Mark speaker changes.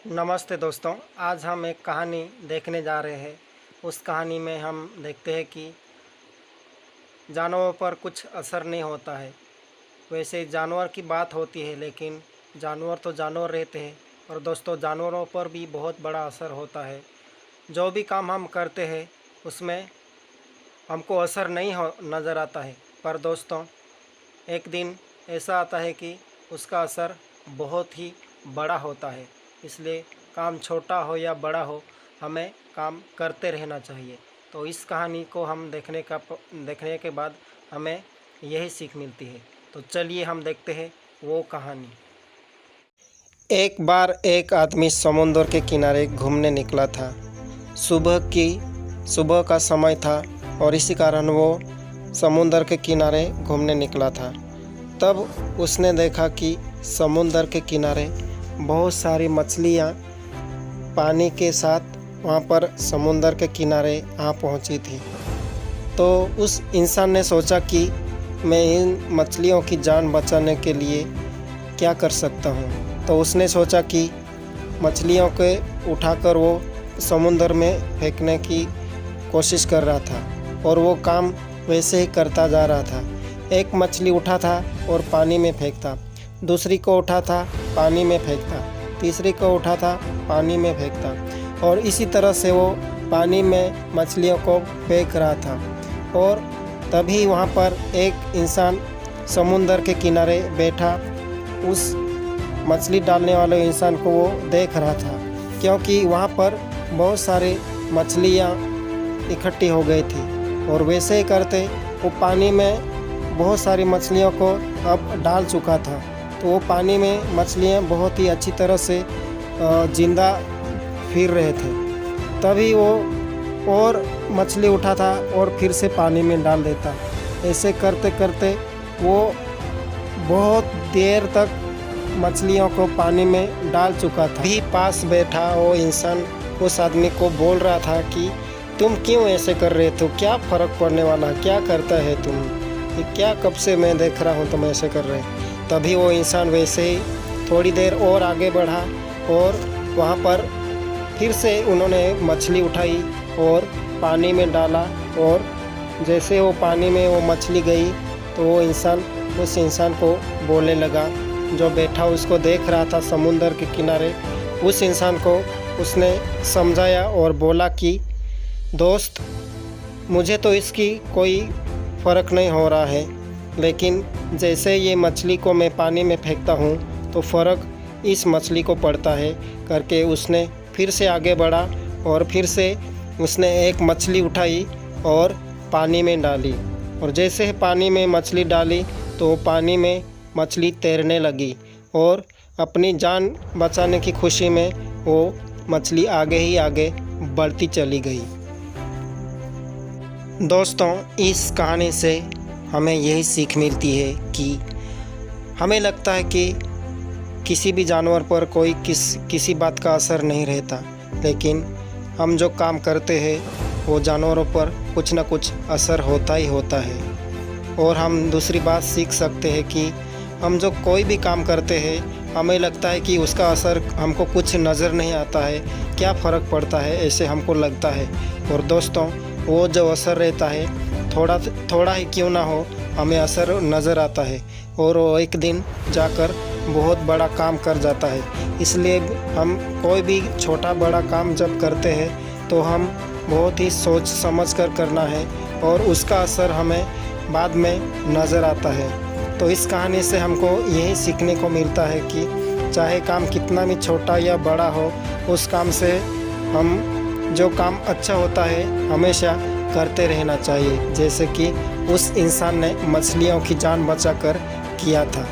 Speaker 1: नमस्ते दोस्तों। आज हम एक कहानी देखने जा रहे हैं। उस कहानी में हम देखते हैं कि जानवरों पर कुछ असर नहीं होता है। वैसे जानवर की बात होती है, लेकिन जानवर तो जानवर रहते हैं। और दोस्तों, जानवरों पर भी बहुत बड़ा असर होता है। जो भी काम हम करते हैं उसमें हमको असर नहीं हो नज़र आता है, पर दोस्तों एक दिन ऐसा आता है कि उसका असर बहुत ही बड़ा होता है। इसलिए काम छोटा हो या बड़ा हो, हमें काम करते रहना चाहिए। तो इस कहानी को हम देखने के बाद हमें यही सीख मिलती है। तो चलिए हम देखते हैं वो कहानी। एक बार एक आदमी समुद्र के किनारे घूमने निकला था। सुबह का समय था और इसी कारण वो समुद्र के किनारे घूमने निकला था। तब उसने देखा कि समुद्र के किनारे बहुत सारी मछलियाँ पानी के साथ वहाँ पर समुद्र के किनारे आ पहुँची थी। तो उस इंसान ने सोचा कि मैं इन मछलियों की जान बचाने के लिए क्या कर सकता हूँ। तो उसने सोचा कि मछलियों को उठाकर वो समुद्र में फेंकने की कोशिश कर रहा था, और वो काम वैसे ही करता जा रहा था। एक मछली उठा था और पानी में फेंकता, दूसरी को उठा था पानी में फेंकता, तीसरी को उठा था पानी में फेंकता, और इसी तरह से वो पानी में मछलियों को फेंक रहा था। और तभी वहाँ पर एक इंसान समुद्र के किनारे बैठा उस मछली डालने वाले इंसान को वो देख रहा था, क्योंकि वहाँ पर बहुत सारी मछलियाँ इकट्ठी हो गई थी। और वैसे ही करते वो पानी में बहुत सारी मछलियों को अब डाल चुका था। तो वो पानी में मछलियाँ बहुत ही अच्छी तरह से जिंदा फिर रहे थे। तभी वो और मछली उठा था और फिर से पानी में डाल देता। ऐसे करते करते वो बहुत देर तक मछलियों को पानी में डाल चुका था। भी पास बैठा वो इंसान उस आदमी को बोल रहा था कि तुम क्यों ऐसे कर रहे थे, क्या फ़र्क पड़ने वाला, क्या करता है तुम, ये क्या कब से मैं देख रहा हूँ तुम ऐसे कर रहे। तभी वो इंसान वैसे ही थोड़ी देर और आगे बढ़ा और वहाँ पर फिर से उन्होंने मछली उठाई और पानी में डाला। और जैसे वो पानी में वो मछली गई तो वो इंसान उस इंसान को बोलने लगा, जो बैठा उसको देख रहा था समुद्र के किनारे। उस इंसान को उसने समझाया और बोला कि दोस्त, मुझे तो इसकी कोई फ़र्क नहीं हो रहा है, लेकिन जैसे ये मछली को मैं पानी में फेंकता हूँ तो फ़र्क इस मछली को पड़ता है। करके उसने फिर से आगे बढ़ा और फिर से उसने एक मछली उठाई और पानी में डाली। और जैसे ही पानी में मछली डाली तो पानी में मछली तैरने लगी और अपनी जान बचाने की खुशी में वो मछली आगे ही आगे बढ़ती चली गई। दोस्तों, इस कहानी से हमें यही सीख मिलती है कि हमें लगता है कि किसी भी जानवर पर कोई किसी बात का असर नहीं रहता, लेकिन हम जो काम करते हैं वो जानवरों पर कुछ ना कुछ असर होता ही होता है। और हम दूसरी बात सीख सकते हैं कि हम जो कोई भी काम करते हैं हमें लगता है कि उसका असर हमको कुछ नज़र नहीं आता है, क्या फ़र्क पड़ता है, ऐसे हमको लगता है। और दोस्तों, वो जो असर रहता है थोड़ा ही क्यों ना हो, हमें असर नज़र आता है और वो एक दिन जाकर बहुत बड़ा काम कर जाता है। इसलिए हम कोई भी छोटा बड़ा काम जब करते हैं तो हम बहुत ही सोच समझ कर करना है और उसका असर हमें बाद में नज़र आता है। तो इस कहानी से हमको यही सीखने को मिलता है कि चाहे काम कितना भी छोटा या बड़ा हो, उस काम से हम जो काम अच्छा होता है हमेशा करते रहना चाहिए, जैसे कि उस इंसान ने मछलियों की जान बचाकर किया था।